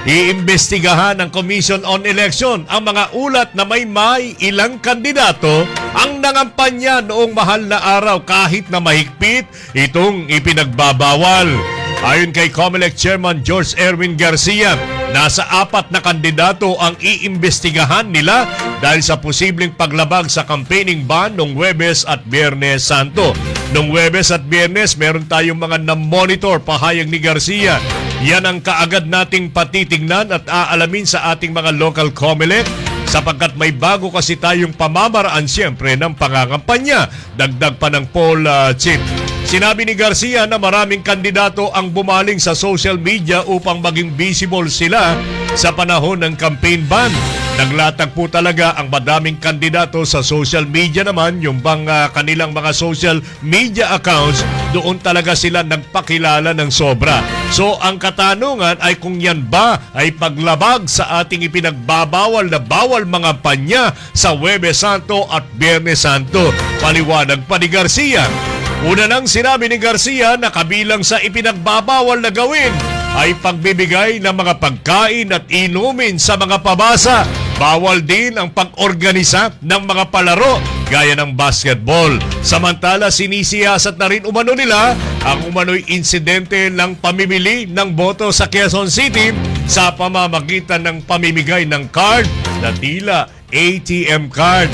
Iimbestigahan ng Commission on Election ang mga ulat na may ilang kandidato ang nangampanya noong mahal na araw kahit na mahigpit itong ipinagbabawal. Ayon kay COMELEC Chairman George Erwin Garcia, nasa 4 na kandidato ang iimbestigahan nila dahil sa posibleng paglabag sa campaigning ban noong Huwebes at Biyernes Santo. Noong Huwebes at Biyernes, meron tayong mga na-monitor, pahayag ni Garcia. Yan ang kaagad nating patitignan at aalamin sa ating mga local COMELEC sapagkat may bago kasi tayong pamamaraan siyempre ng pangangampanya. Dagdag pa ng poll chip. Sinabi ni Garcia na maraming kandidato ang bumaling sa social media upang maging visible sila sa panahon ng campaign ban. Naglatag po talaga ang madaming kandidato sa social media naman, yung bang kanilang mga social media accounts, doon talaga sila nagpakilala ng sobra. So ang katanungan ay kung yan ba ay paglabag sa ating ipinagbabawal na bawal mga panya sa Huwebes Santo at Biyernes Santo. Paliwanag pa ni Garcia. Una nang sinabi ni Garcia na kabilang sa ipinagbabawal na gawin ay pagbibigay ng mga pagkain at inumin sa mga pabasa. Bawal din ang pag-organisa ng mga palaro gaya ng basketball. Samantala, sinisiyasat na rin umano nila ang umano'y insidente ng pamimili ng boto sa Quezon City sa pamamagitan ng pamimigay ng card na tila ATM card.